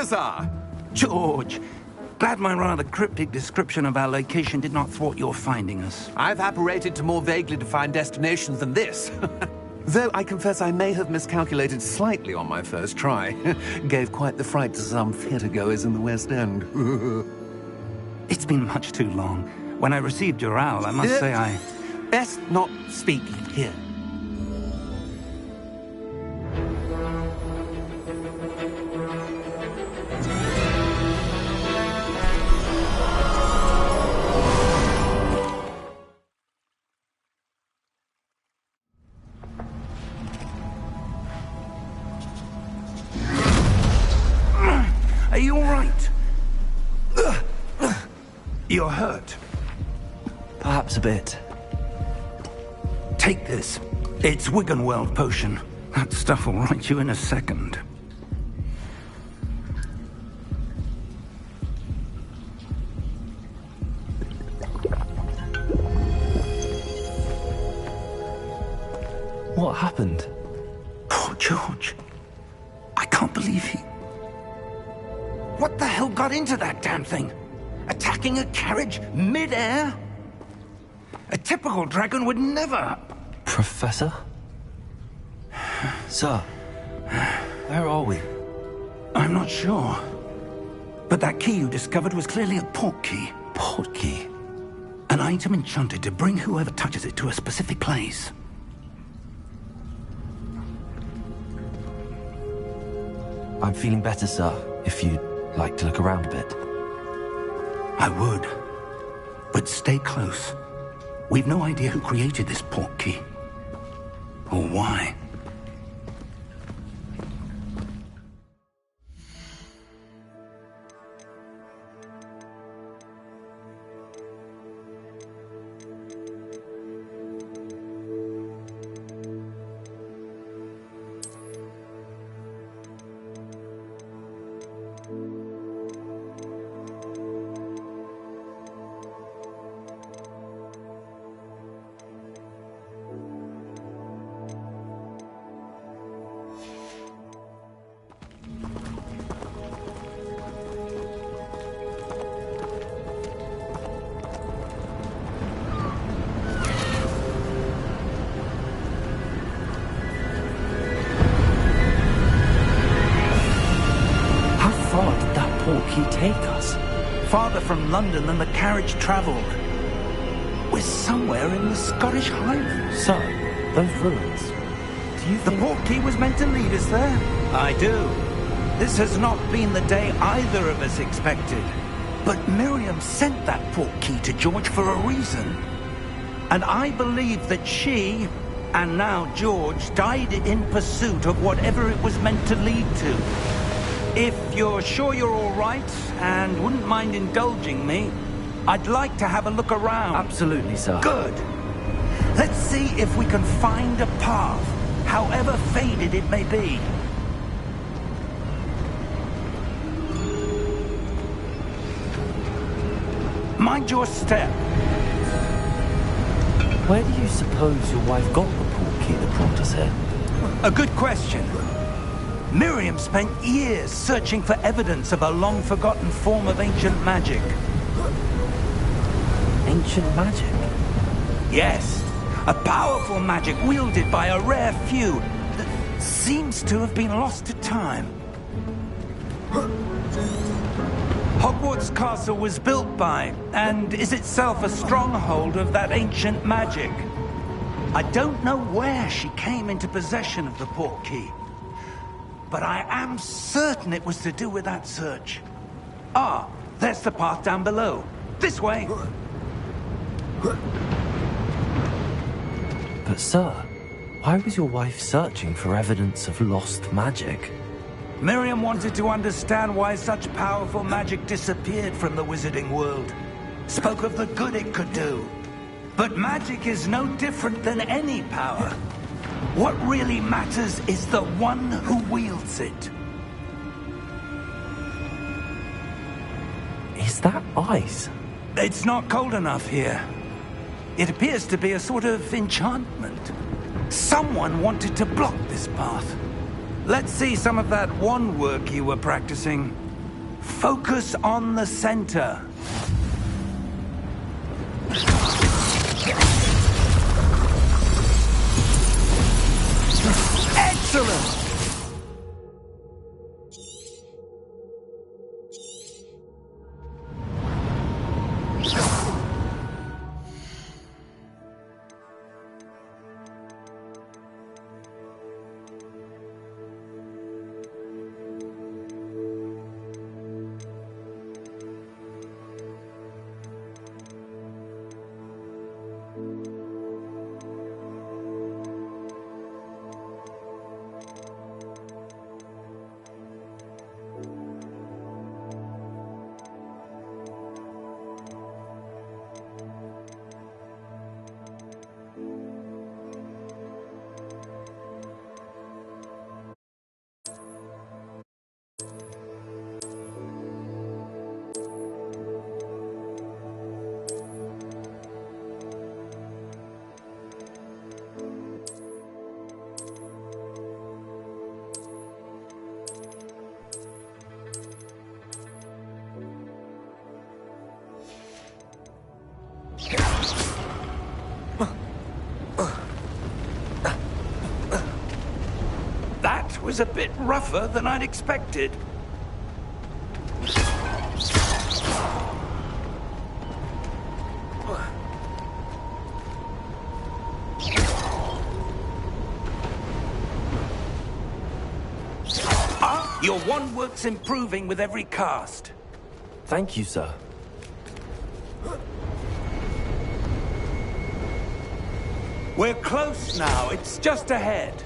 Balthazar! George, glad my rather cryptic description of our location did not thwart your finding us. I've apparated to more vaguely defined destinations than this. Though I confess I may have miscalculated slightly on my first try. Gave quite the fright to some theatregoers in the West End. It's been much too long. When I received your owl, I must say I... Best not speak here. Are you all right? You're hurt. Perhaps a bit. Take this. It's Wiggenweld potion. That stuff will right you in a second. What happened? Poor George. I can't believe he... What the hell got into that damn thing? Attacking a carriage mid-air? A typical dragon would never... Professor? Sir, where are we? I'm not sure. But that key you discovered was clearly a port key. Port key? An item enchanted to bring whoever touches it to a specific place. I'm feeling better, sir, if you'd like to look around a bit. I would. But stay close. We've no idea who created this port key. Or why. Take us? Farther from London than the carriage travelled. We're somewhere in the Scottish Highlands. Sir, those ruins. Do you think... The port key was meant to lead us there? I do. This has not been the day either of us expected. But Miriam sent that port key to George for a reason. And I believe that she, and now George, died in pursuit of whatever it was meant to lead to. If you're sure you're all right, and wouldn't mind indulging me, I'd like to have a look around. Absolutely, sir. Good. Let's see if we can find a path, however faded it may be. Mind your step. Where do you suppose your wife got the port key that brought us here? A good question. Miriam spent years searching for evidence of a long-forgotten form of ancient magic. Ancient magic? Yes, a powerful magic wielded by a rare few that seems to have been lost to time. Hogwarts Castle was built by, and is itself a stronghold of that ancient magic. I don't know where she came into possession of the port key, but I am certain it was to do with that search. Ah, there's the path down below. This way. But sir, why was your wife searching for evidence of lost magic? Miriam wanted to understand why such powerful magic disappeared from the wizarding world. Spoke of the good it could do. But magic is no different than any power. What really matters is the one who wields it. Is that ice? It's not cold enough here. It appears to be a sort of enchantment. Someone wanted to block this path. Let's see some of that wand work you were practicing. Focus on the center. Excellent! That was a bit rougher than I'd expected. Your wand work's improving with every cast. Thank you, sir. We're close now. It's just ahead.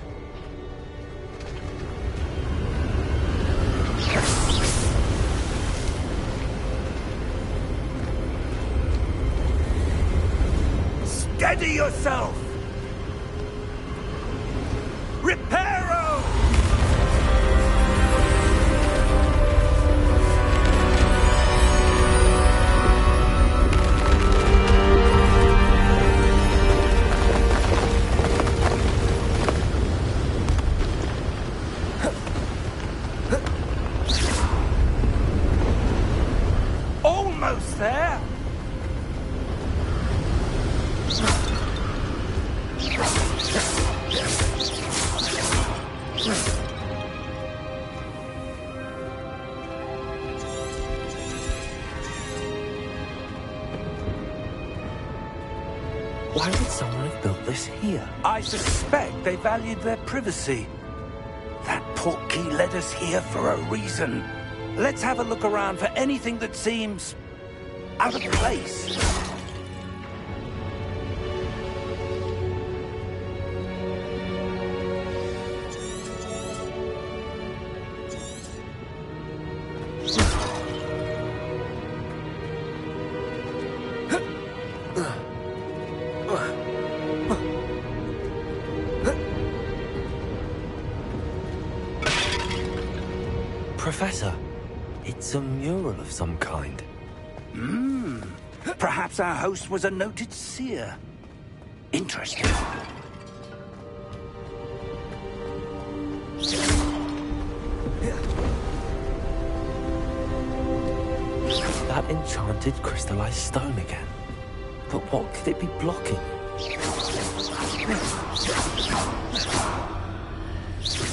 Steady yourself! Reparo! Almost there! Why would someone have built this here? I suspect they valued their privacy. That portkey led us here for a reason. Let's have a look around for anything that seems out of place. Professor, it's a mural of some kind. Perhaps our host was a noted seer. Interesting. That enchanted crystallized stone again. But what could it be blocking?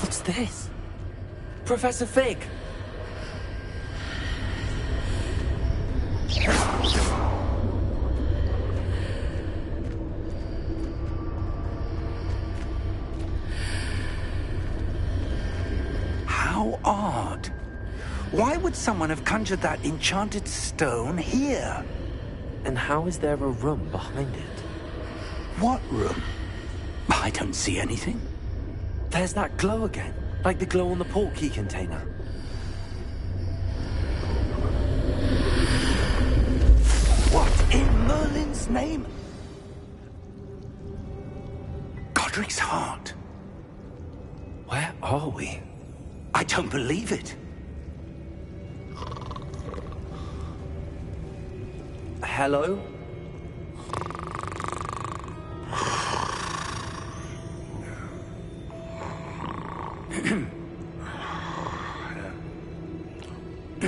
What's this? Professor Fig! How odd. Why would someone have conjured that enchanted stone here? And how is there a room behind it? What room? I don't see anything. There's that glow again, like the glow on the portkey container. What in Merlin's name? Godric's heart. Where are we? I don't believe it. Hello?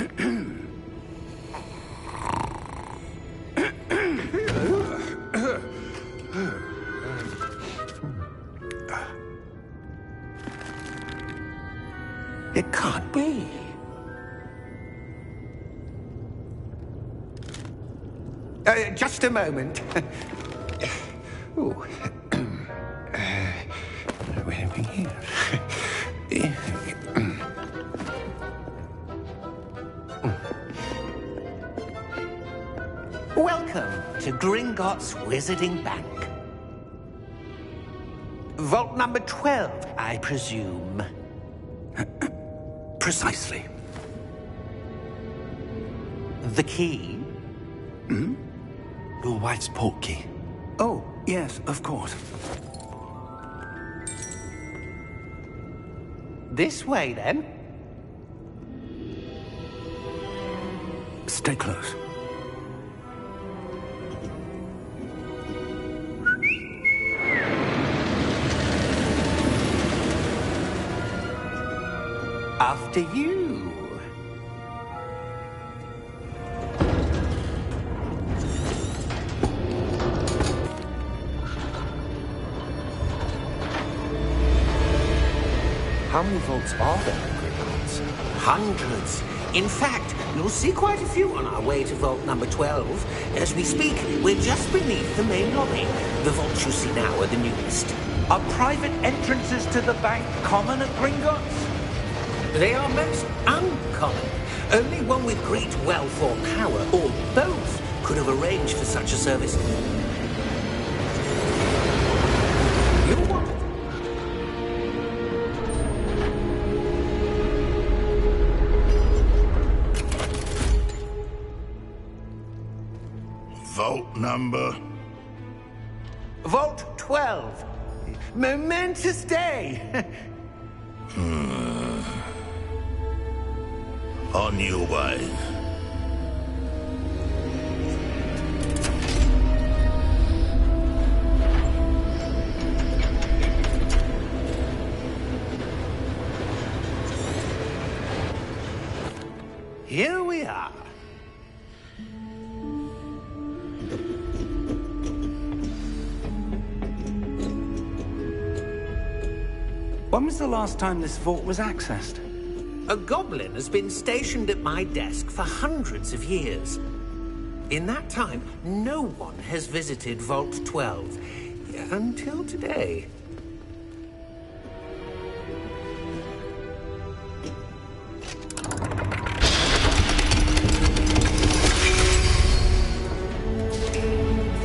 It can't be. Just a moment. Ooh. Where are we here? Welcome to Gringotts Wizarding Bank. Vault number 12, I presume. Precisely. The key? Hmm? Your wife's portkey. Oh, yes, of course. This way, then. Stay close. After you. How many vaults are there in Gringotts? Hundreds. In fact, you'll see quite a few on our way to vault number 12. As we speak, we're just beneath the main lobby. The vaults you see now are the newest. Are private entrances to the bank common at Gringotts? They are most uncommon. Only one with great wealth or power, or both, could have arranged for such a service. You're what? Vault number? Vault 12. Momentous day. On your way. Here we are. When was the last time this vault was accessed? A goblin has been stationed at my desk for hundreds of years. In that time, no one has visited Vault 12. Until today.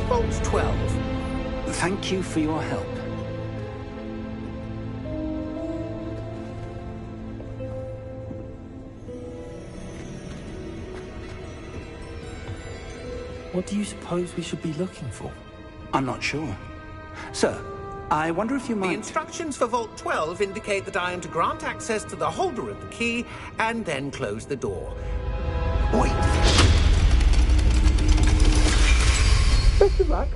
Vault 12. Thank you for your help. What do you suppose we should be looking for? I'm not sure. Sir, I wonder if you might... The instructions for Vault 12 indicate that I am to grant access to the holder of the key and then close the door. Wait. Best of luck.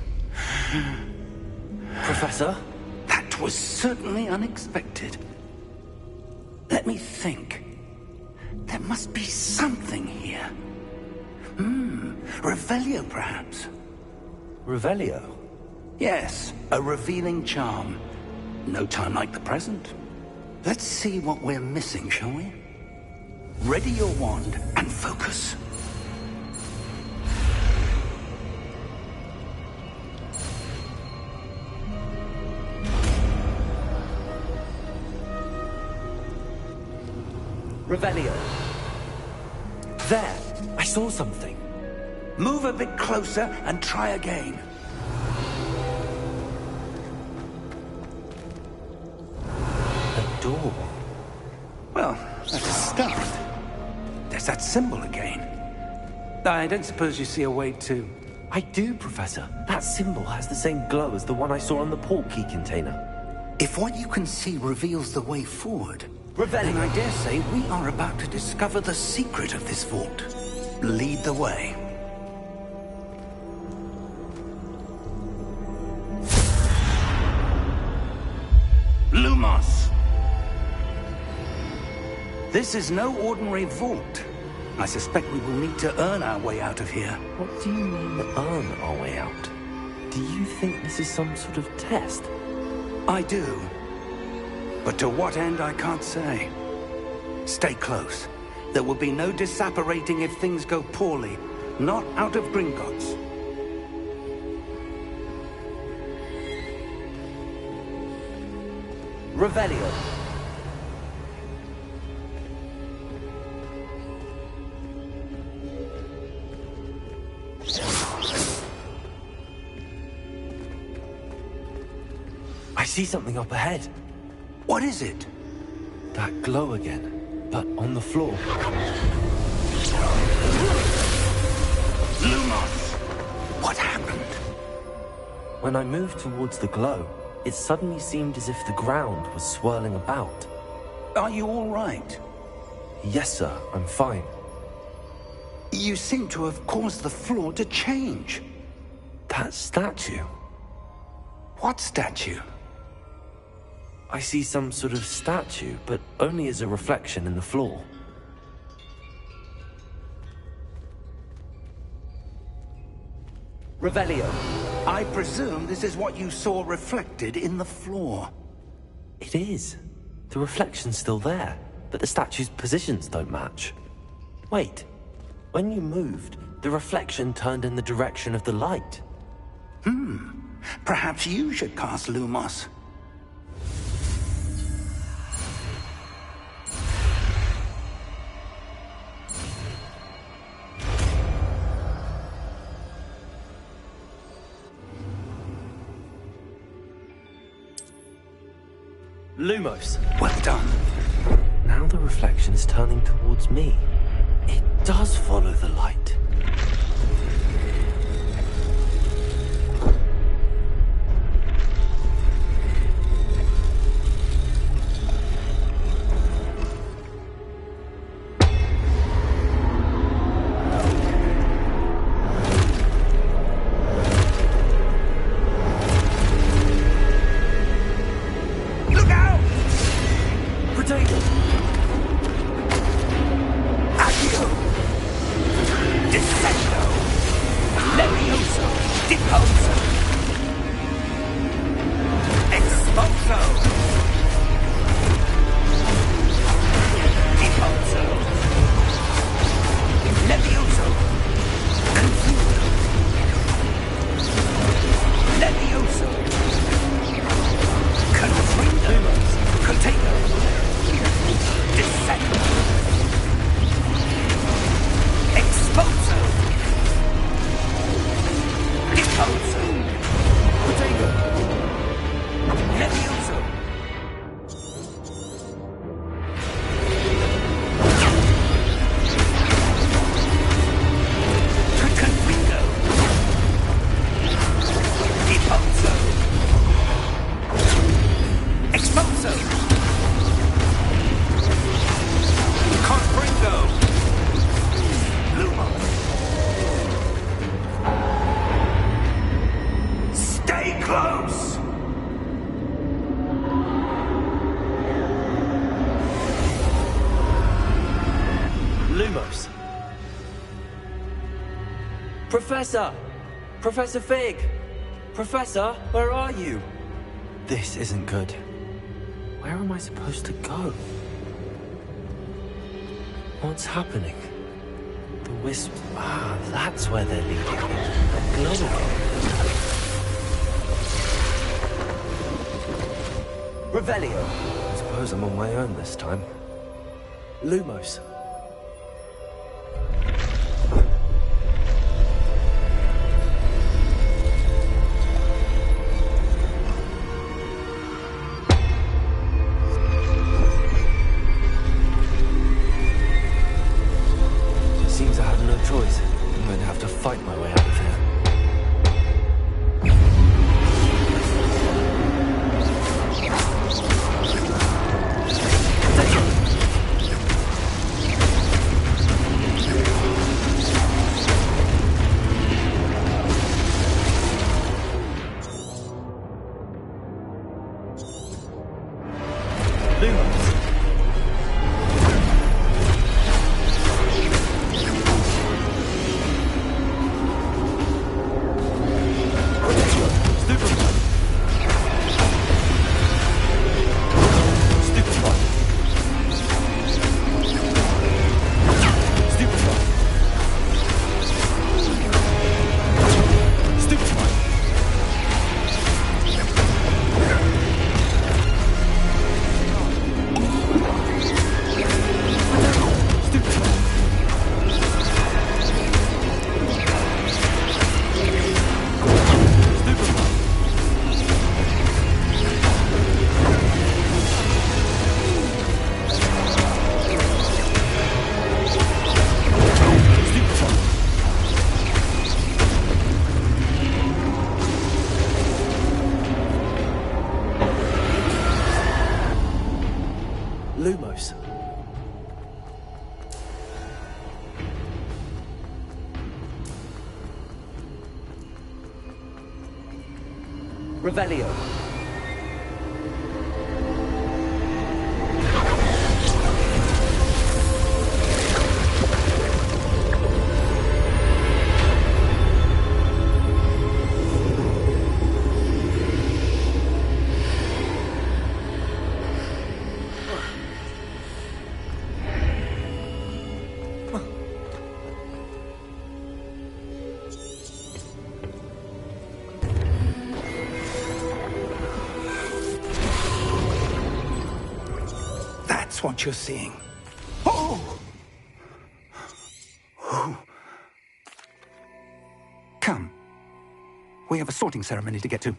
Professor? That was certainly unexpected. Let me think. There must be something here. Revelio, perhaps. Revelio? Yes, a revealing charm. No time like the present. Let's see what we're missing, shall we? Ready your wand and focus. Revelio. There, I saw something. Move a bit closer and try again. A door. Well, that's a start. There's that symbol again. I don't suppose you see a way to... I do, Professor. That symbol has the same glow as the one I saw on the portkey container. If what you can see reveals the way forward, Revelio. then I dare say we are about to discover the secret of this vault. Lead the way. Lumos! This is no ordinary vault. I suspect we will need to earn our way out of here. What do you mean, earn our way out? Do you think this is some sort of test? I do. But to what end, I can't say. Stay close. There will be no disapparating if things go poorly. Not out of Gringotts. Revelio. I see something up ahead. What is it? That glow again, but on the floor. Lumos! What happened? When I moved towards the glow, it suddenly seemed as if the ground was swirling about. Are you all right? Yes, sir, I'm fine. You seem to have caused the floor to change. That statue. What statue? I see some sort of statue, but only as a reflection in the floor. Revelio. I presume this is what you saw reflected in the floor. It is. The reflection's still there, but the statue's positions don't match. Wait. When you moved, the reflection turned in the direction of the light. Perhaps you should cast Lumos. Lumos. Well done. Now the reflection is turning towards me. It does follow the light. Professor! Professor Fig! Professor, where are you? This isn't good. Where am I supposed to go? What's happening? The wisps... Ah, that's where they're leading me. That glow again. Revelio! I suppose I'm on my own this time. Lumos. Fight my way out of here. Revelio. What you're seeing. Oh! Come. We have a sorting ceremony to get to.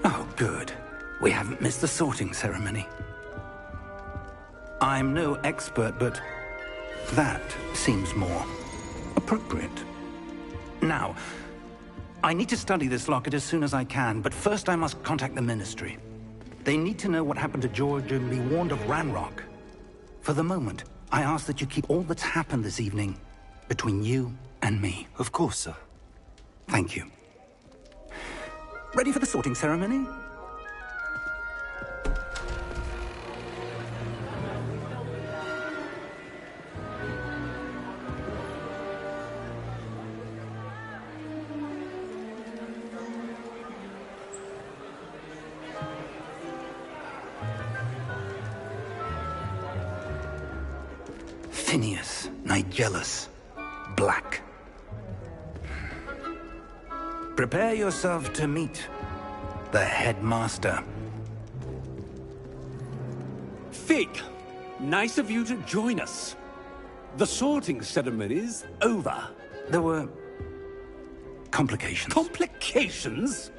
Oh, good. We haven't missed the sorting ceremony. I'm no expert, but that seems more appropriate. Now, I need to study this locket as soon as I can, but first I must contact the Ministry. They need to know what happened to George and be warned of Ranrock. For the moment, I ask that you keep all that's happened this evening between you and me. Of course, sir. Thank you. Ready for the sorting ceremony? Phineas Nigellus Black. Prepare yourself to meet the headmaster. Fig, nice of you to join us. The sorting ceremony's over. There were complications. Complications?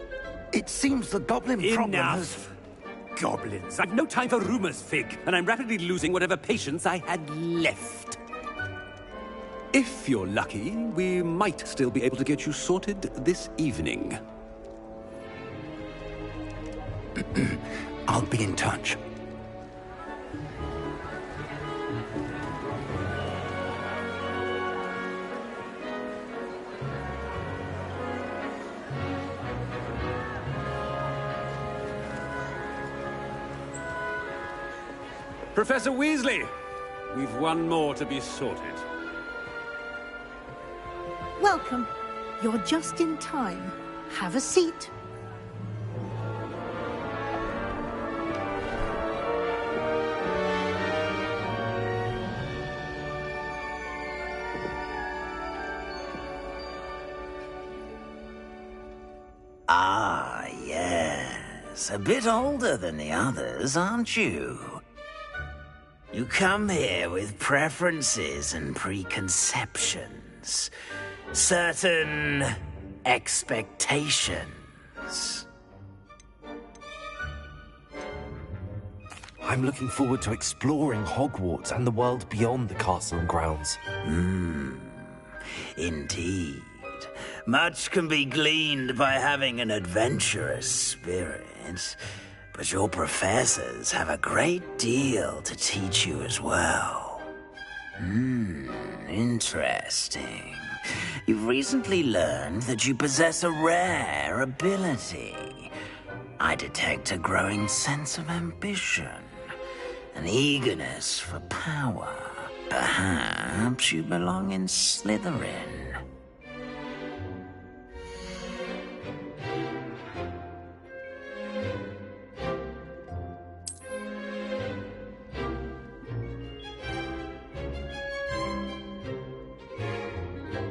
It seems the goblin problem has... Enough! Goblins. I've no time for rumors, Fig, and I'm rapidly losing whatever patience I had left. If you're lucky, we might still be able to get you sorted this evening. I'll be in touch. Professor Weasley, we've one more to be sorted. Welcome. You're just in time. Have a seat. Ah, yes. A bit older than the others, aren't you? You come here with preferences and preconceptions. Certain expectations. I'm looking forward to exploring Hogwarts and the world beyond the castle and grounds. Indeed. Much can be gleaned by having an adventurous spirit, but your professors have a great deal to teach you as well. Interesting. You've recently learned that you possess a rare ability. I detect a growing sense of ambition, an eagerness for power. Perhaps you belong in Slytherin.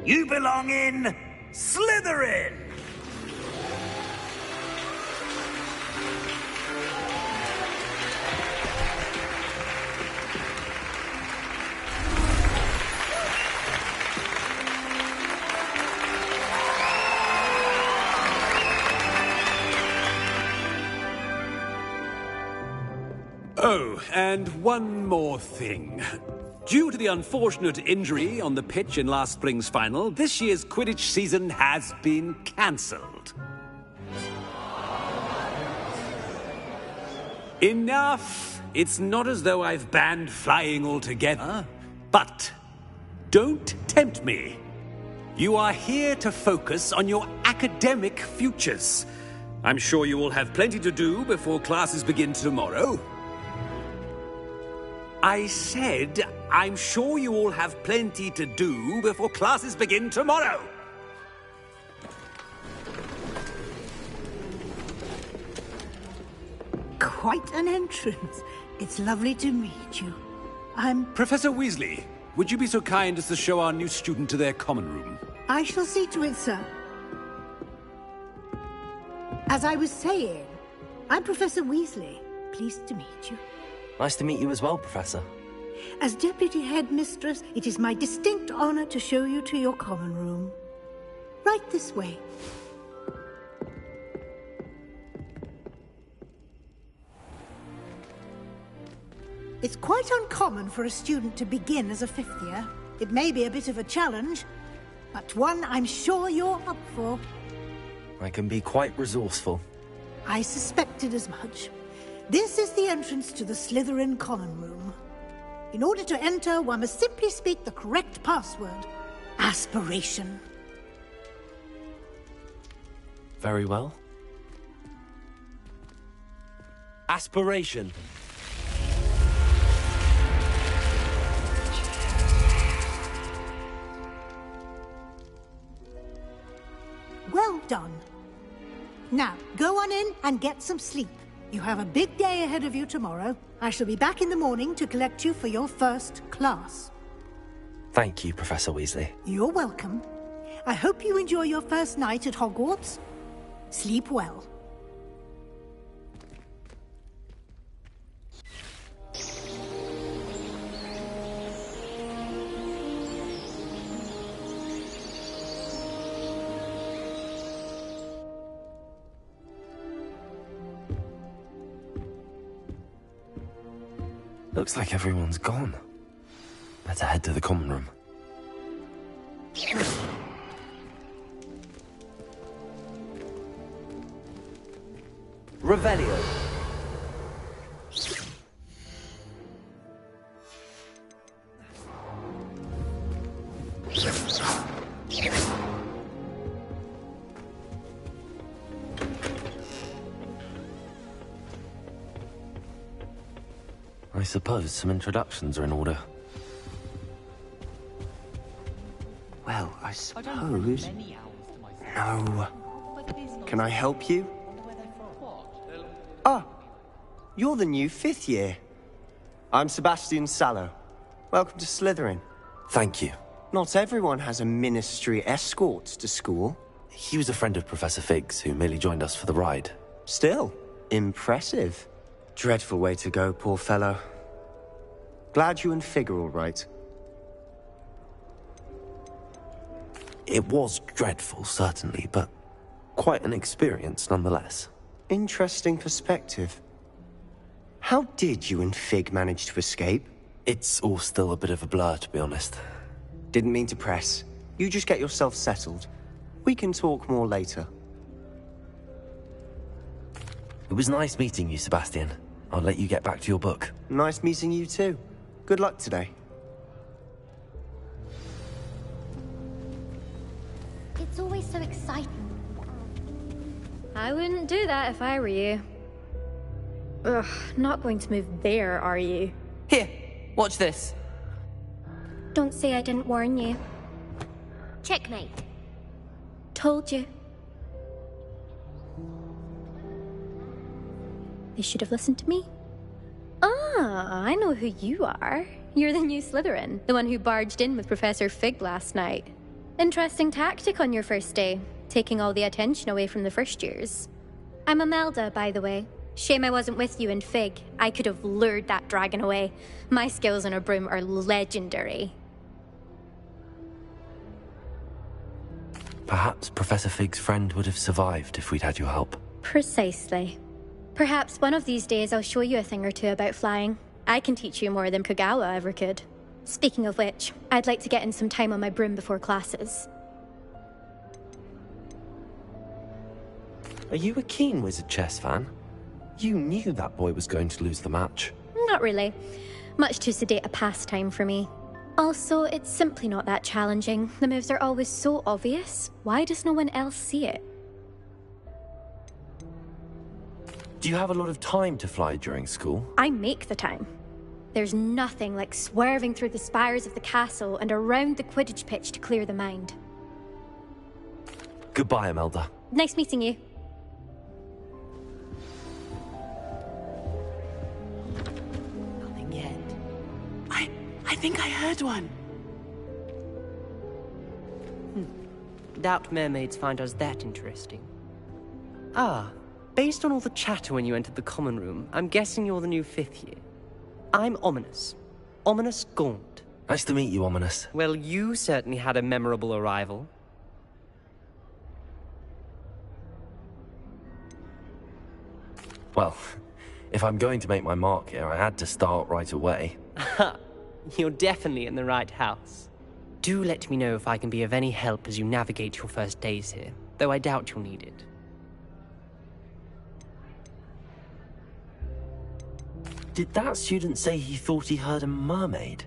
You belong in Slytherin! Oh, and one more thing. Due to the unfortunate injury on the pitch in last spring's final, this year's Quidditch season has been cancelled. Enough! It's not as though I've banned flying altogether. But don't tempt me. You are here to focus on your academic futures. I'm sure you will have plenty to do before classes begin tomorrow. I said, I'm sure you all have plenty to do before classes begin tomorrow. Quite an entrance. It's lovely to meet you. I'm... Professor Weasley, would you be so kind as to show our new student to their common room? I shall see to it, sir. As I was saying, I'm Professor Weasley. Pleased to meet you. Nice to meet you as well, Professor. As Deputy Headmistress, it is my distinct honor to show you to your common room. Right this way. It's quite uncommon for a student to begin as a fifth year. It may be a bit of a challenge, but one I'm sure you're up for. I can be quite resourceful. I suspected as much. This is the entrance to the Slytherin common room. In order to enter, one must simply speak the correct password. Aspiration. Very well. Aspiration. Well done. Now, go on in and get some sleep. You have a big day ahead of you tomorrow. I shall be back in the morning to collect you for your first class. Thank you, Professor Weasley. You're welcome. I hope you enjoy your first night at Hogwarts. Sleep well. Looks like everyone's gone. Better head to the common room. Revelio. I suppose some introductions are in order. Well, I suppose... No. Can I help you? Ah, you're the new fifth year. I'm Sebastian Sallow. Welcome to Slytherin. Thank you. Not everyone has a ministry escort to school. He was a friend of Professor Figgs, who merely joined us for the ride. Still, impressive. Dreadful way to go, poor fellow. Glad you and Fig are all right. It was dreadful, certainly, but quite an experience nonetheless. Interesting perspective. How did you and Fig manage to escape? It's all still a bit of a blur, to be honest. Didn't mean to press. You just get yourself settled. We can talk more later. It was nice meeting you, Sebastian. I'll let you get back to your book. Nice meeting you too. Good luck today. It's always so exciting. I wouldn't do that if I were you. Ugh, not going to move there, are you? Here, watch this. Don't say I didn't warn you. Checkmate. Told you. They should have listened to me. Ah, I know who you are. You're the new Slytherin, the one who barged in with Professor Fig last night. Interesting tactic on your first day, taking all the attention away from the first years. I'm Imelda, by the way. Shame I wasn't with you in Fig. I could have lured that dragon away. My skills on a broom are legendary. Perhaps Professor Fig's friend would have survived if we'd had your help. Precisely. Perhaps one of these days I'll show you a thing or two about flying. I can teach you more than Kogawa ever could. Speaking of which, I'd like to get in some time on my broom before classes. Are you a keen Wizard Chess fan? You knew that boy was going to lose the match. Not really. Much too sedate a pastime for me. Also, it's simply not that challenging. The moves are always so obvious. Why does no one else see it? Do you have a lot of time to fly during school? I make the time. There's nothing like swerving through the spires of the castle and around the Quidditch pitch to clear the mind. Goodbye, Imelda. Nice meeting you. Nothing yet. I think I heard one. Doubt mermaids find us that interesting. Ah, based on all the chatter when you entered the common room, I'm guessing you're the new 5th year. I'm Ominis. Ominis Gaunt. Nice to meet you, Ominis. Well, you certainly had a memorable arrival. Well, if I'm going to make my mark here, I had to start right away. Ha! You're definitely in the right house. Do let me know if I can be of any help as you navigate your first days here, though I doubt you'll need it. Did that student say he thought he heard a mermaid?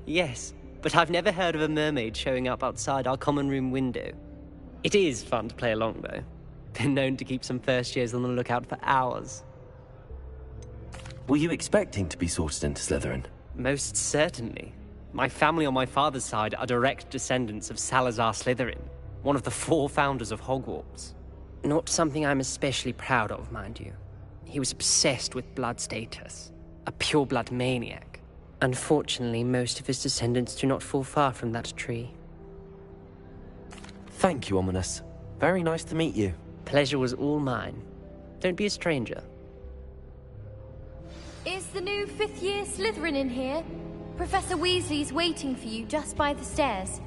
Yes, but I've never heard of a mermaid showing up outside our common room window. It is fun to play along, though. Been known to keep some first years on the lookout for hours. Were you expecting to be sorted into Slytherin? Most certainly. My family on my father's side are direct descendants of Salazar Slytherin, one of the 4 founders of Hogwarts. Not something I'm especially proud of, mind you. He was obsessed with blood status, a pure-blood maniac. Unfortunately, most of his descendants do not fall far from that tree. Thank you, Ominis. Very nice to meet you. Pleasure was all mine. Don't be a stranger. Is the new 5th year Slytherin in here? Professor Weasley's waiting for you just by the stairs.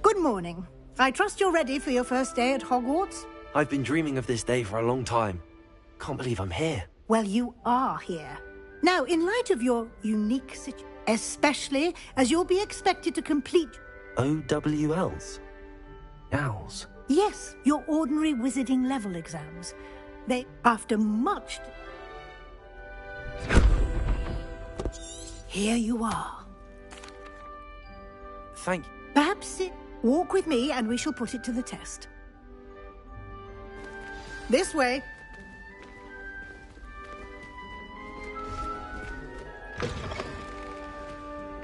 Good morning. I trust you're ready for your first day at Hogwarts? I've been dreaming of this day for a long time. Can't believe I'm here. Well, you are here. Now, in light of your unique situation, especially as you'll be expected to complete... OWLs? Owls? Yes, your ordinary wizarding level exams. They, after much... Here you are. Thank you. Perhaps walk with me and we shall put it to the test. This way.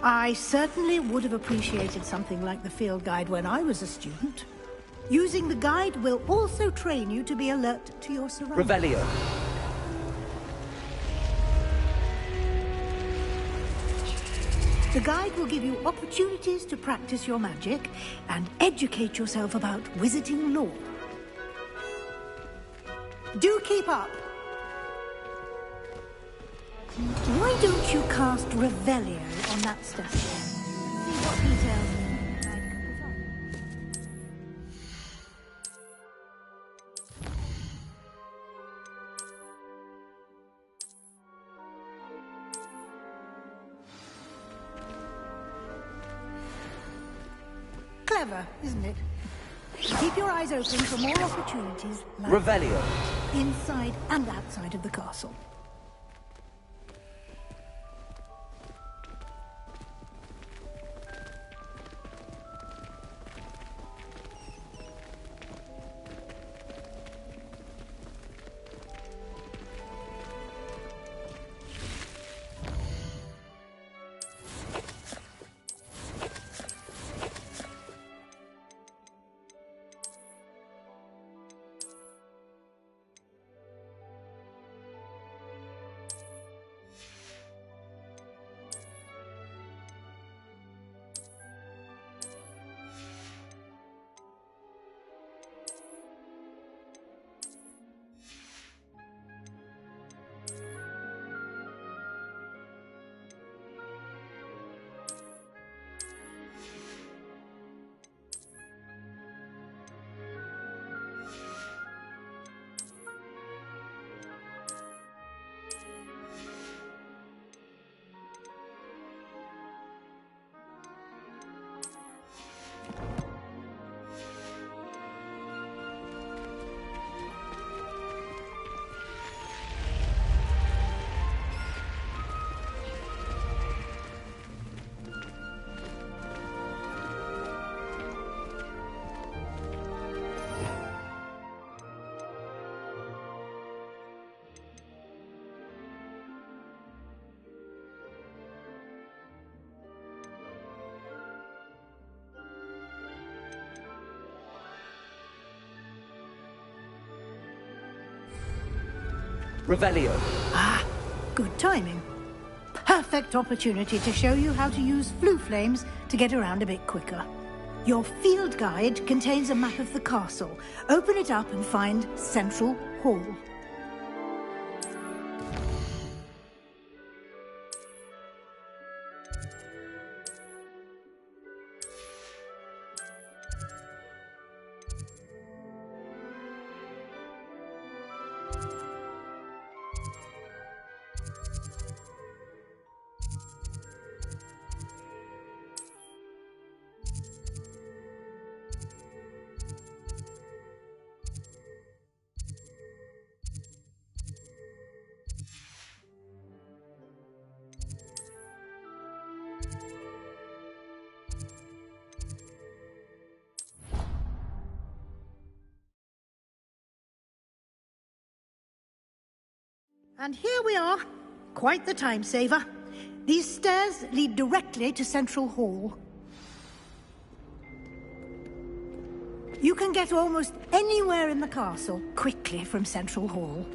I certainly would have appreciated something like the field guide when I was a student. Using the guide will also train you to be alert to your surroundings. Revelio. The guide will give you opportunities to practice your magic and educate yourself about wizarding lore. Do keep up! Why don't you cast Revelio on that stuff? See what details I can provide. Clever, isn't it? Keep your eyes open for more opportunities like Revelio. inside and outside of the castle. Revelio. Ah, good timing. Perfect opportunity to show you how to use flue flames to get around a bit quicker. Your field guide contains a map of the castle. Open it up and find Central Hall. And here we are. Quite the time saver. These stairs lead directly to Central Hall. You can get almost anywhere in the castle quickly from Central Hall.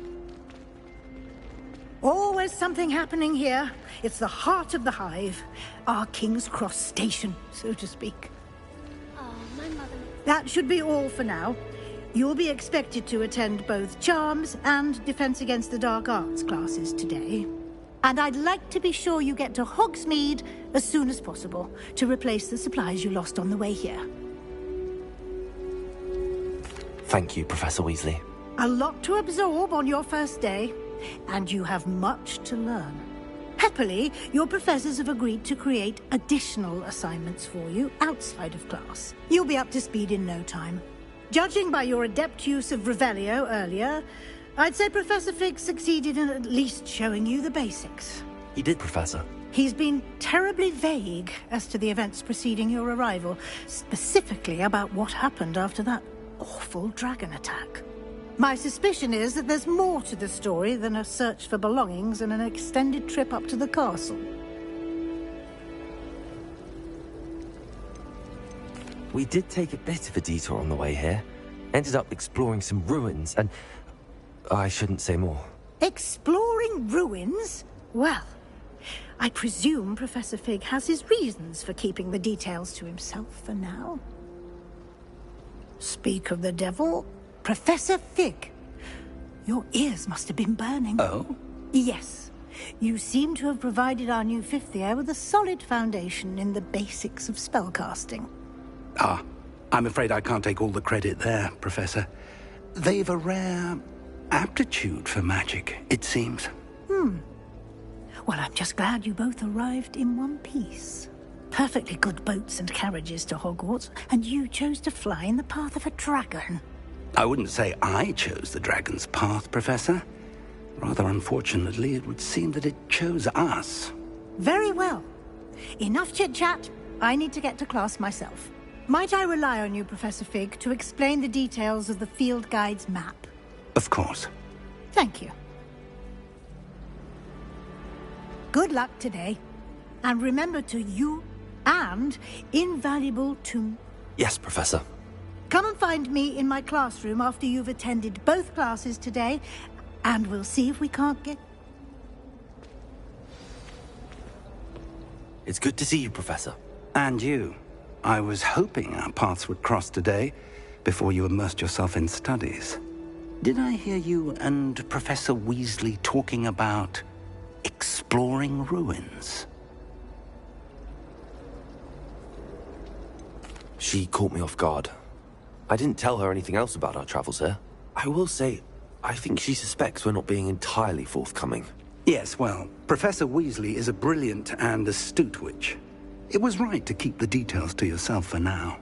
Always something happening here. It's the heart of the Hive. Our King's Cross station, so to speak. Oh, my mother. That should be all for now. You'll be expected to attend both Charms and Defense Against the Dark Arts classes today. And I'd like to be sure you get to Hogsmeade as soon as possible to replace the supplies you lost on the way here. Thank you, Professor Weasley. A lot to absorb on your first day, and you have much to learn. Happily, your professors have agreed to create additional assignments for you outside of class. You'll be up to speed in no time. Judging by your adept use of Revelio earlier, I'd say Professor Fig succeeded in at least showing you the basics. He did, Professor. He's been terribly vague as to the events preceding your arrival, specifically about what happened after that awful dragon attack. My suspicion is that there's more to the story than a search for belongings and an extended trip up to the castle. We did take a bit of a detour on the way here. Ended up exploring some ruins and... I shouldn't say more. Exploring ruins? Well, I presume Professor Fig has his reasons for keeping the details to himself for now. Speak of the devil, Professor Fig. Your ears must have been burning. Oh? Yes. You seem to have provided our new fifth year with a solid foundation in the basics of spellcasting. Ah, I'm afraid I can't take all the credit there, Professor. They've a rare aptitude for magic, it seems. Well, I'm just glad you both arrived in one piece. perfectly good boats and carriages to Hogwarts, and you chose to fly in the path of a dragon. I wouldn't say I chose the dragon's path, Professor. Rather unfortunately, it would seem that it chose us. Very well. Enough chit-chat. I need to get to class myself. Might I rely on you, Professor Fig, to explain the details of the field guide's map? Of course. Thank you. Good luck today. And remember to you and invaluable to... Yes, Professor. Come and find me in my classroom after you've attended both classes today, and we'll see if we can't get... It's good to see you, Professor. And you. I was hoping our paths would cross today, before you immersed yourself in studies. Did I hear you and Professor Weasley talking about exploring ruins? She caught me off guard. I didn't tell her anything else about our travels here. I will say, I think she suspects we're not being entirely forthcoming. Yes, well, Professor Weasley is a brilliant and astute witch. It was right to keep the details to yourself for now.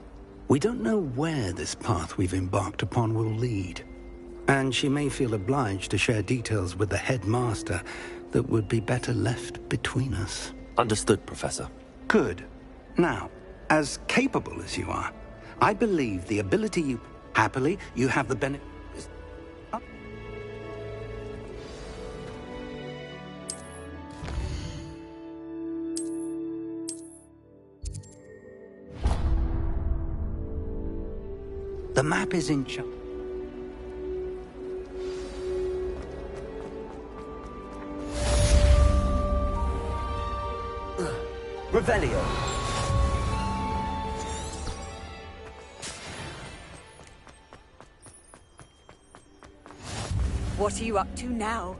We don't know where this path we've embarked upon will lead. And she may feel obliged to share details with the headmaster that would be better left between us. Understood, Professor. Good. Now, as capable as you are, I believe the ability you... Happily, you have the benefit... The map is in charge. Revelio. What are you up to now?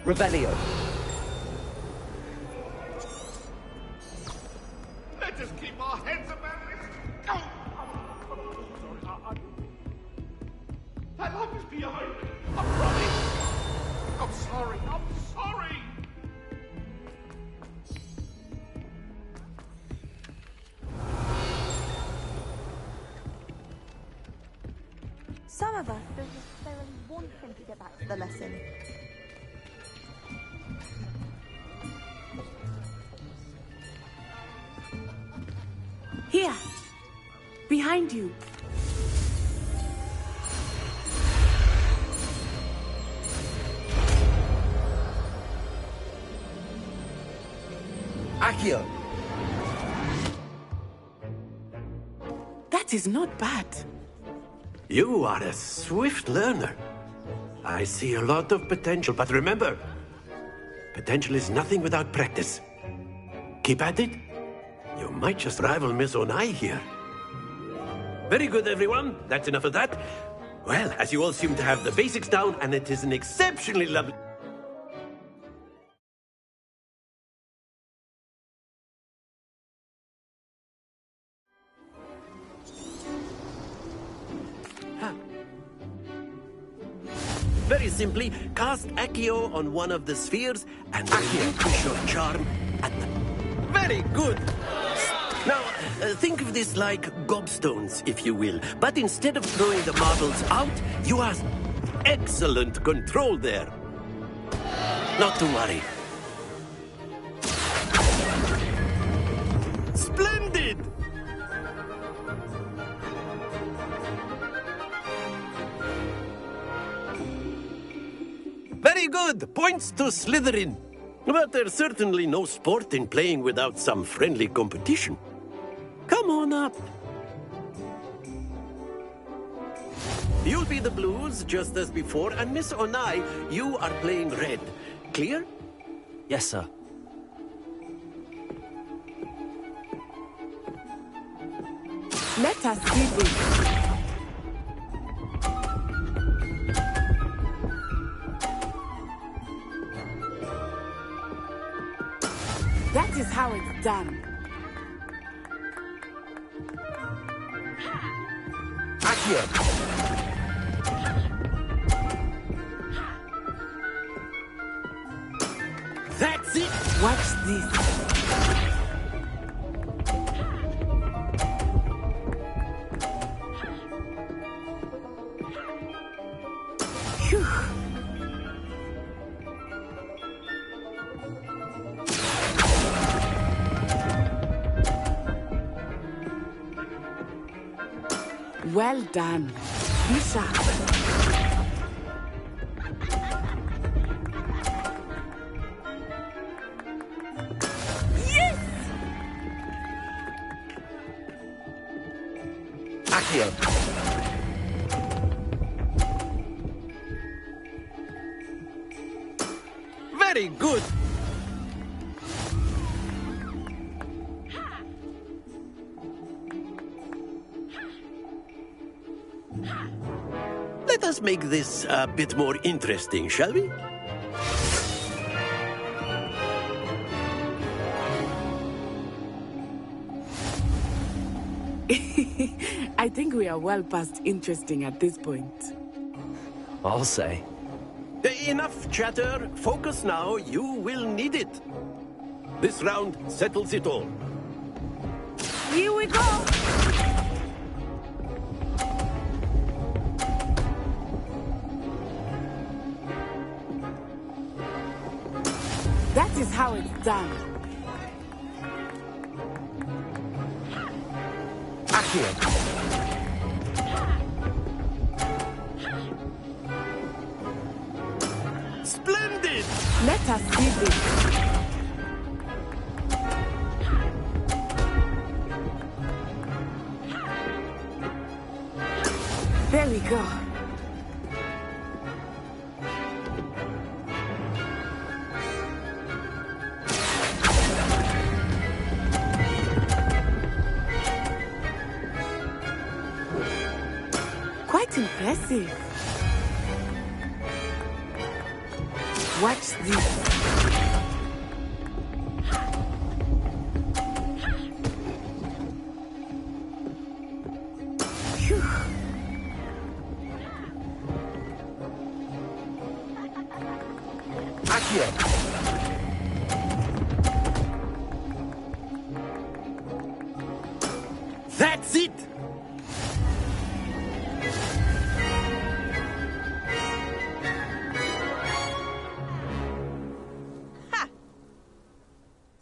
Revelio. Let us keep our heads about this. Oh! That love is behind me. I'm running. I'm sorry. I'm sorry. Some of us feel necessarily wanting to get back to the lesson. Here! Behind you! Accio! That is not bad. You are a swift learner. I see a lot of potential, but remember, potential is nothing without practice. Keep at it. You might just rival Miss Onai here. Very good, everyone. That's enough of that. Well, as you all seem to have the basics down, and it is an exceptionally lovely... Very simply, cast Accio on one of the spheres and relinquish your charm at the... Very good! Now, think of this like gobstones, if you will. But instead of throwing the marbles out, you have excellent control there. Not to worry. Splendid! Very good! Points to Slytherin. But there's certainly no sport in playing without some friendly competition. Come on up. You'll be the Blues, just as before, and Miss Onai, you are playing red. Clear? Yes, sir. Let us begin. That is how it's done. Accio! That's it! Watch this. Phew. Well done. Be sharp. Accio! Very good! Let us make this a bit more interesting, shall we? I think we are well past interesting at this point. I'll say. Enough chatter. Focus now. You will need it. This round settles it all. Here we go! That is how it's done. Accio! Splendid! Let us see this. There we go. Quite impressive. Watch this. Phew. Accio! That's it!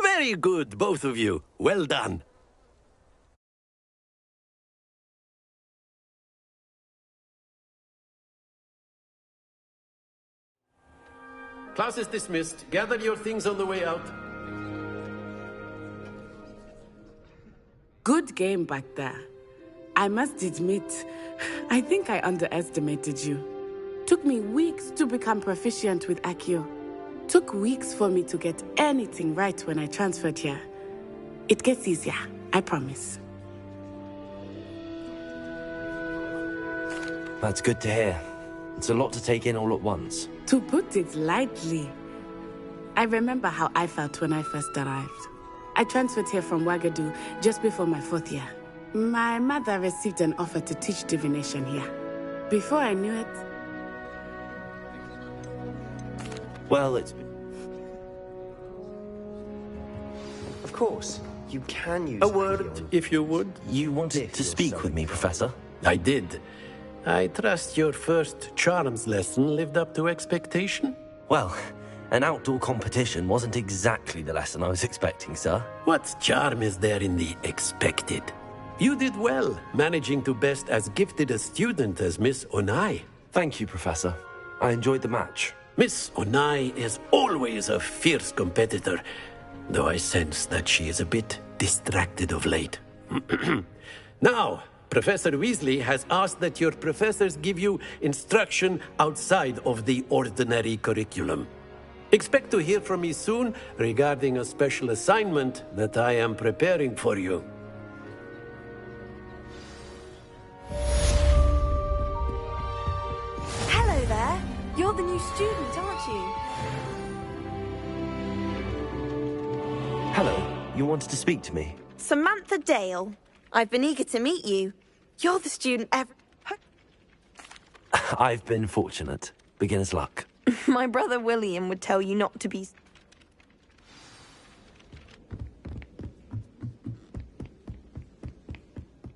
Very good, both of you. Well done. Class is dismissed. Gather your things on the way out. Good game back there. I must admit, I think I underestimated you. Took me weeks to become proficient with Accio. Took weeks for me to get anything right when I transferred here. It gets easier, I promise. That's good to hear. It's a lot to take in all at once. To put it lightly, I remember how I felt when I first arrived. I transferred here from Wagadu just before my 4th year. My mother received an offer to teach divination here. Before I knew it... Well, it's... Of course, you can use... A word, if you would. You wanted to speak with me, Professor? I did. I trust your first charms lesson lived up to expectation? Well, an outdoor competition wasn't exactly the lesson I was expecting, sir. What charm is there in the expected? You did well, managing to best as gifted a student as Miss Onai. Thank you, Professor. I enjoyed the match. Miss Onai is always a fierce competitor, though I sense that she is a bit distracted of late. Now, Professor Weasley has asked that your professors give you instruction outside of the ordinary curriculum. Expect to hear from me soon regarding a special assignment that I am preparing for you. student, aren't you? Hello, you wanted to speak to me? Samantha Dale. I've been eager to meet you. You're the student I've been fortunate. Beginner's luck. My brother William would tell you not to be...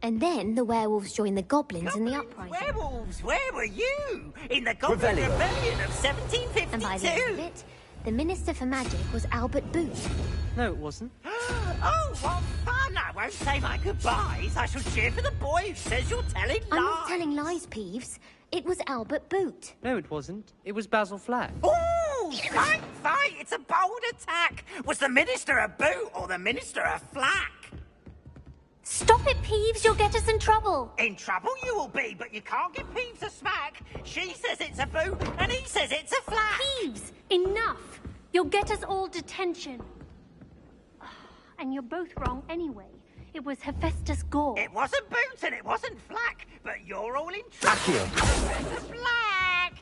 And then the werewolves joined the goblins in the uprising. Werewolves, where were you? In the Goblin Rebellion of 1752? And by the end of it, the Minister for Magic was Albert Boot. No, it wasn't. Oh, what fun! I won't say my goodbyes. I shall cheer for the boy who says you're telling lies. I'm not telling lies, Peeves. It was Albert Boot. No, it wasn't. It was Basil Flack. Oh, fight! It's a bold attack. Was the Minister a boot or the Minister a flack? Stop it, Peeves. You'll get us in trouble. In trouble you will be, but you can't give Peeves a smack. She says it's a boot, and he says it's a flack. Peeves, enough. You'll get us all detention. And you're both wrong anyway. It was Hephaestus Gore. It wasn't boot and it wasn't flack, but you're all in trouble. It's a flack.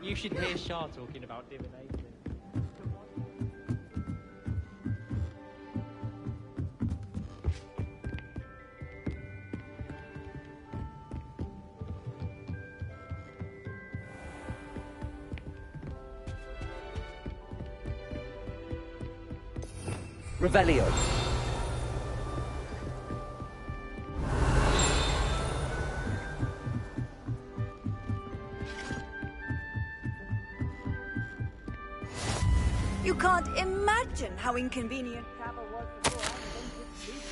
You should hear Shah talking about divination. Revelio. You can't imagine how inconvenient travel was before I invented sleep.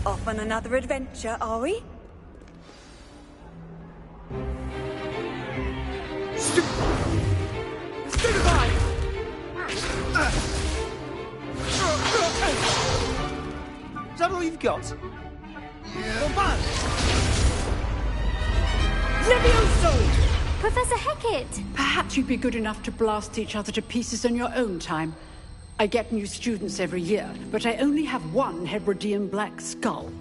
Off on another adventure, are we? Stupefy! Is that all you've got? Yeah. Levioso! Professor Hecat! Perhaps you'd be good enough to blast each other to pieces in your own time. I get new students every year, but I only have one Hebridean black skull.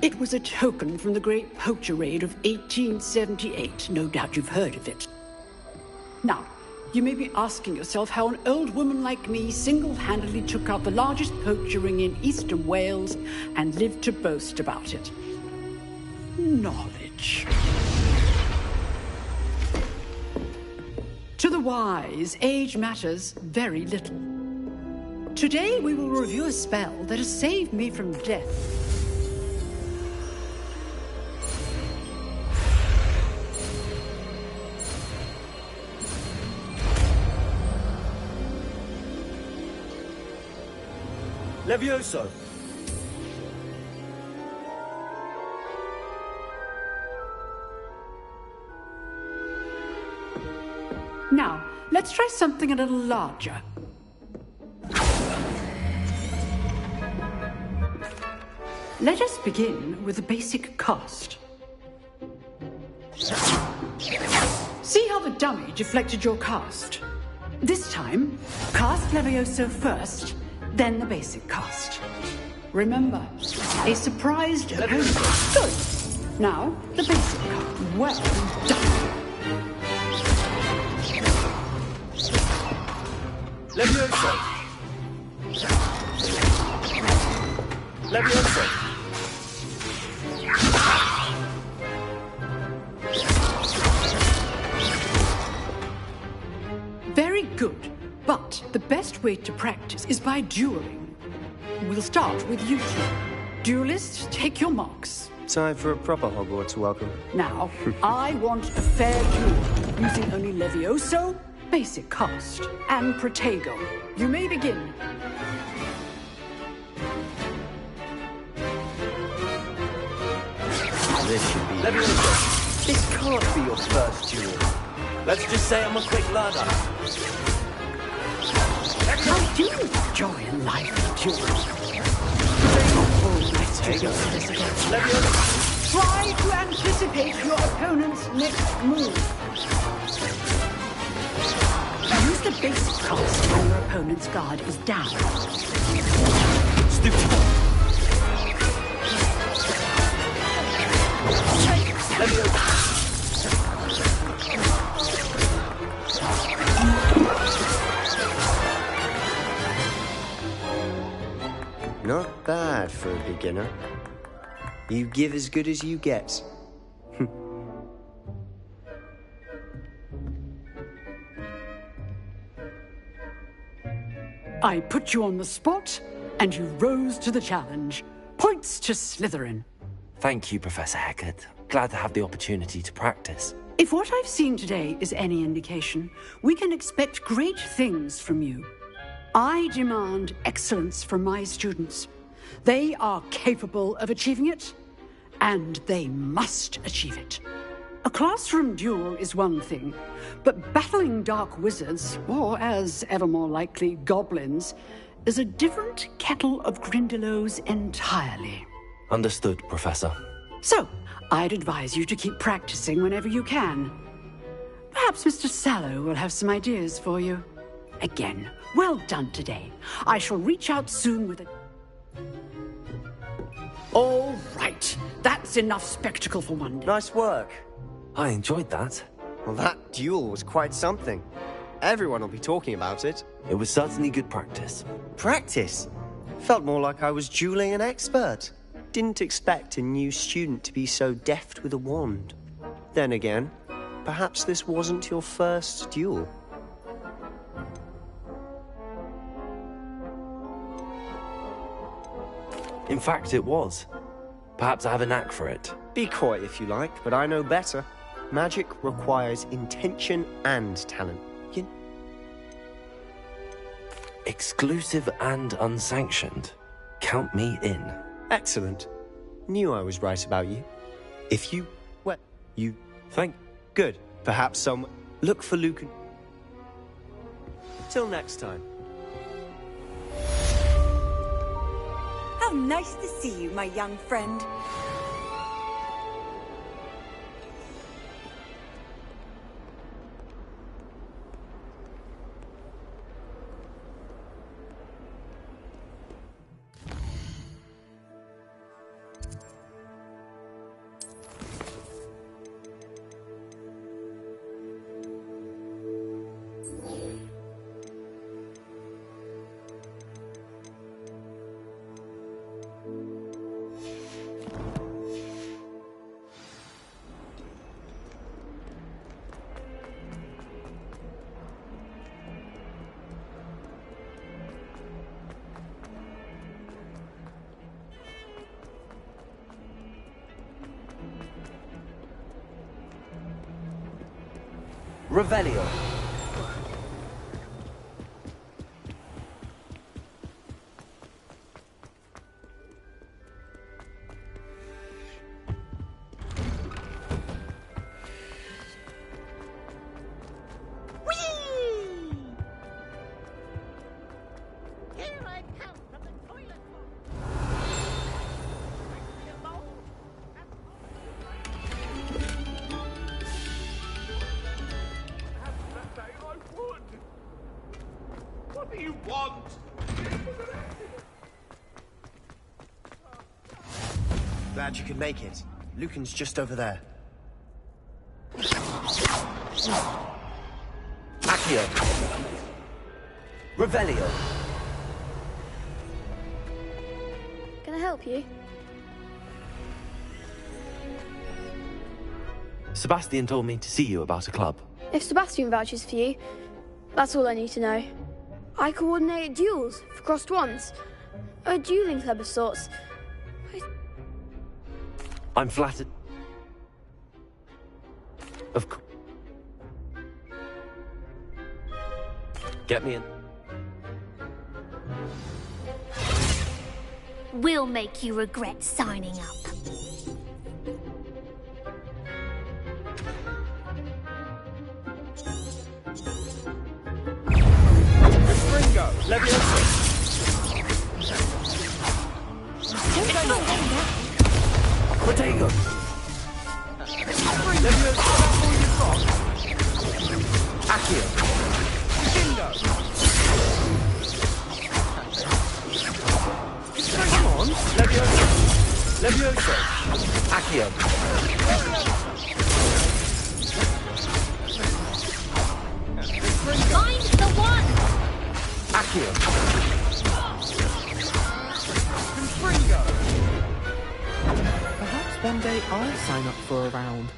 It was a token from the Great Poacher Raid of 1878. No doubt you've heard of it. Now, you may be asking yourself how an old woman like me single-handedly took out the largest poacher ring in eastern Wales and lived to boast about it. Knowledge. To the wise, age matters very little. Today we will review a spell that has saved me from death. Levioso! Now, let's try something a little larger. Let us begin with the basic cast. See how the dummy deflected your cast? This time, cast Levioso first, then the basic cast. Remember, a surprised opponent. Good. Now, the basic cast. Well done. Levioso! Levioso! Very good. But the best way to practice is by dueling. We'll start with you two. Duelists, take your marks. Time for a proper Hogwarts welcome. Now, I want a fair duel, using only Levioso, basic cast, and Protego. You may begin. This should be Levioso. This can't be your first duel. Let's just say I'm a quick learner. I do enjoy a lively duel. Try to anticipate your opponent's next move. Use the basic cast when your opponent's guard is down. Stupid. Not bad for a beginner. You give as good as you get. I put you on the spot, and you rose to the challenge. Points to Slytherin. Thank you, Professor Hecat. Glad to have the opportunity to practice. If what I've seen today is any indication, we can expect great things from you. I demand excellence from my students. They are capable of achieving it, and they must achieve it. A classroom duel is one thing, but battling dark wizards, or as ever more likely, goblins, is a different kettle of Grindylows entirely. Understood, Professor. So, I'd advise you to keep practicing whenever you can. Perhaps Mr. Sallow will have some ideas for you. Again, well done today. I shall reach out soon with a... All right, that's enough spectacle for one day. Nice work. I enjoyed that. Well, that duel was quite something. Everyone will be talking about it. It was certainly good practice. Practice? Felt more like I was dueling an expert. Didn't expect a new student to be so deft with a wand. Then again, perhaps this wasn't your first duel. In fact, it was. Perhaps I have a knack for it. Be coy if you like, but I know better. Magic requires intention and talent. Exclusive and unsanctioned. Count me in. Excellent. Knew I was right about you. If you... well, you... Thank... Good. Perhaps some... Look for Luke... Till next time. How nice to see you, my young friend. Revelio. What do you want? Glad you could make it. Lucan's just over there. Accio. Revelio. Can I help you? Sebastian told me to see you about a club. If Sebastian vouches for you, that's all I need to know. I coordinate duels for crossed ones. A dueling club of sorts. I'm flattered. Of course. Get me in. We'll make you regret signing up. Ringo! Leviosa! Protego! Leviosa! All you've got? Accio! Bingo! Come on! Leviosa! Leviosa! Accio! Find the one! Accio! Ringo! Perhaps one day I'll sign up for a round.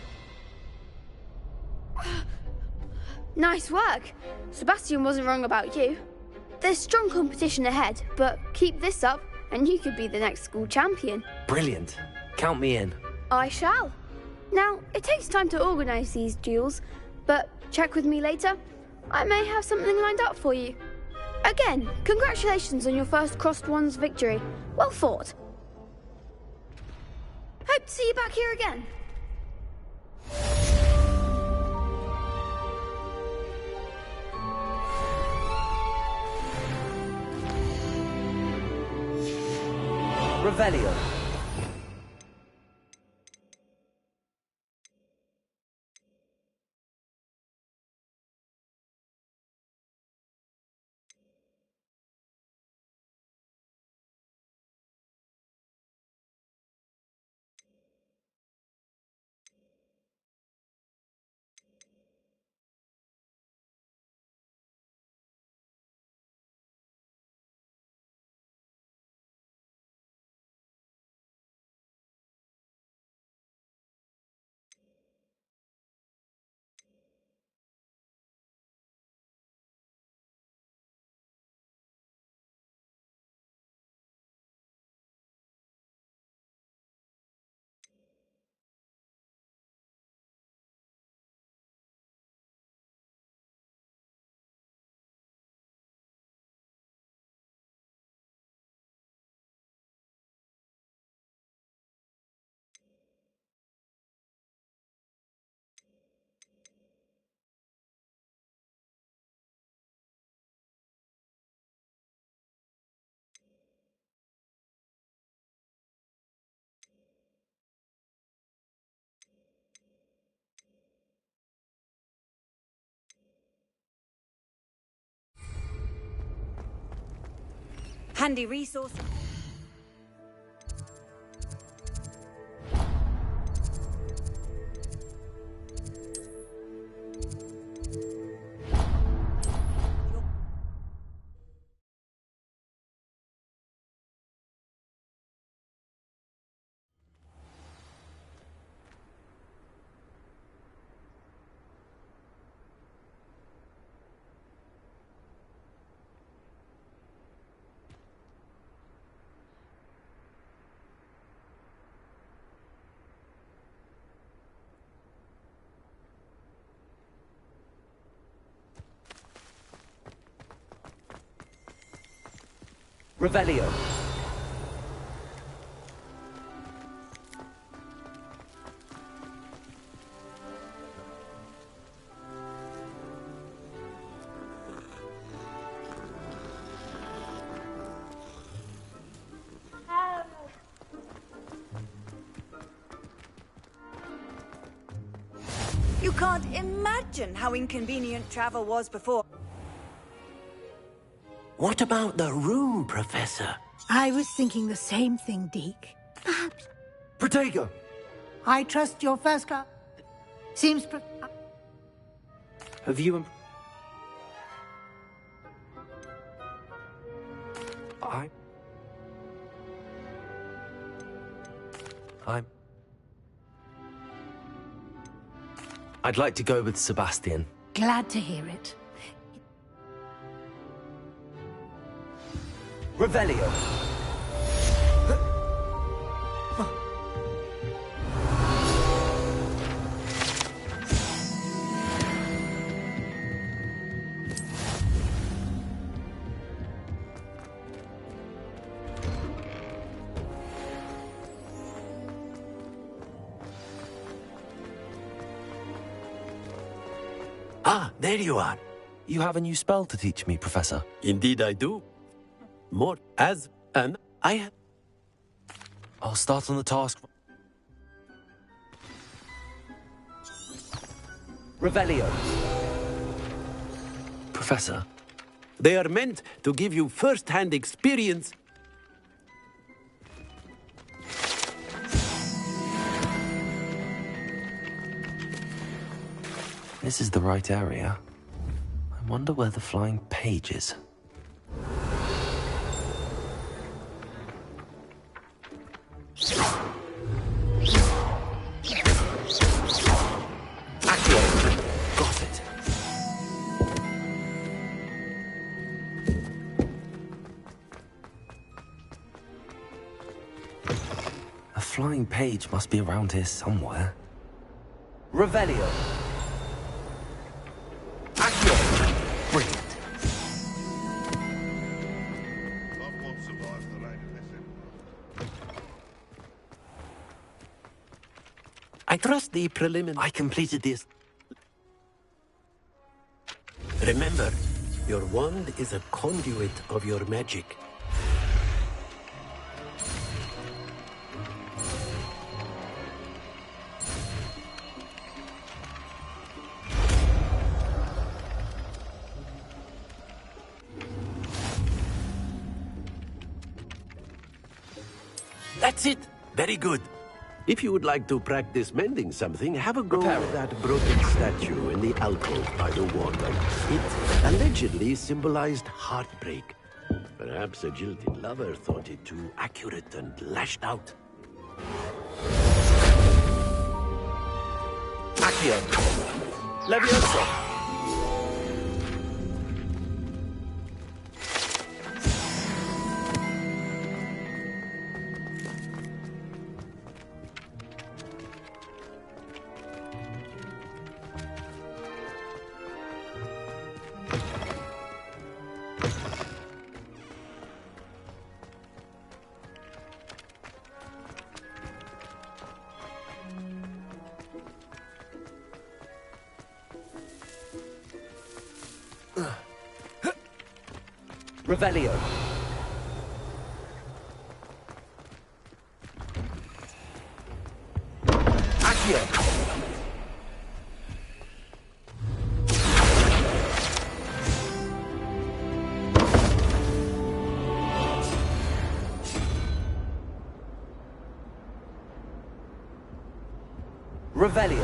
Nice work. Sebastian wasn't wrong about you. There's strong competition ahead, but keep this up and you could be the next school champion. Brilliant. Count me in. I shall. Now, it takes time to organise these duels, but check with me later. I may have something lined up for you. Again, congratulations on your first Crossed Ones victory. Well fought. Hope to see you back here again. Revelio. Handy resource. Revelio. You can't imagine how inconvenient travel was before. What about the room, Professor? I was thinking the same thing, Deke. Perhaps. Protego! I trust your first class. Seems. Have you... I'd like to go with Sebastian. Glad to hear it. Revelio. Ah, there you are. You have a new spell to teach me, Professor. Indeed I do. More as an I have. I'll start on the task. Revelio. Professor. They are meant to give you first-hand experience. This is the right area. I wonder where the flying page is. Accio! Got it. A flying page must be around here somewhere. Revelio! Brilliant. I trust the preliminary. I completed this. Remember, your wand is a conduit of your magic. That's it. Very good. If you would like to practice mending something, have a go with that broken statue in the alcove by the water. It allegedly symbolized heartbreak. Perhaps a jilted lover thought it too accurate and lashed out. Accio! Levioso! Revelio. Accio. Revelio.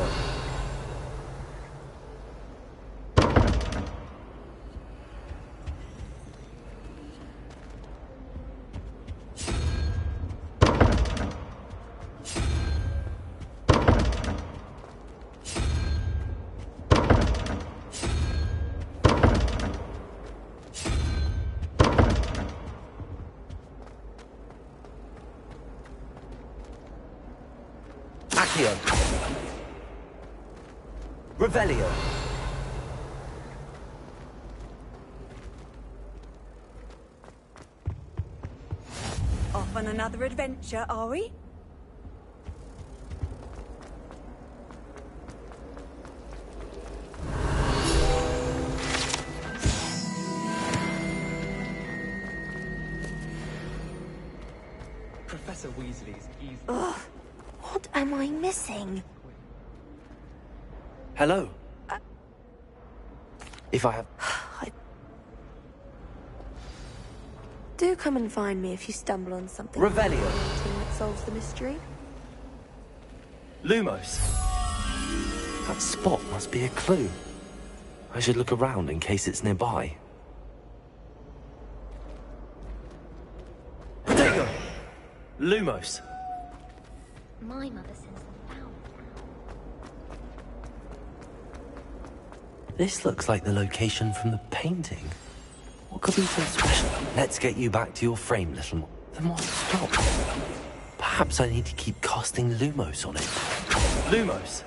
Accio. Revelio. Off on another adventure, are we? Professor Weasley's easy. Ugh. What am I missing? Hello. If I have... Do come and find me if you stumble on something Revelio. that solves the mystery. Lumos. That spot must be a clue. I should look around in case it's nearby. Protego! Lumos. My mother sends them down. This looks like the location from the painting. What could be so special? Let's get you back to your frame, little more. Then why stop? Perhaps I need to keep casting Lumos on it. Lumos!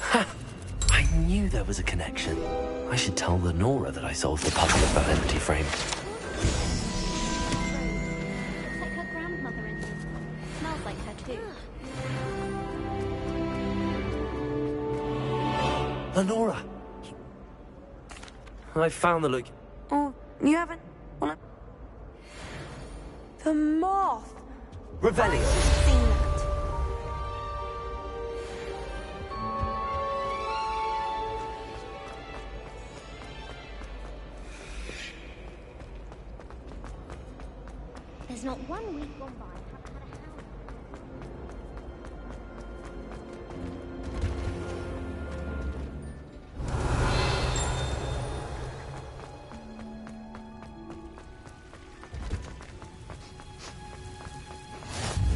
Ha! I knew there was a connection. I should tell Lenora that I solved the puzzle of that empty frame. Looks like her grandmother in here. Smells like her too. Lenora! I found the look. Oh, you haven't? Well, the moth! Revelio! Seen that. There's not 1 week gone by.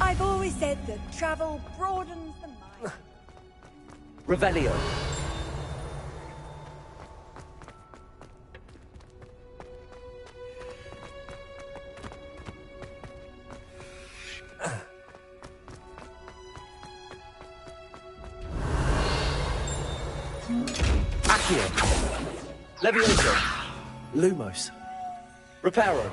I've always said that travel broadens the mind. Revelio. Accio. Levioso. Lumos. Reparo.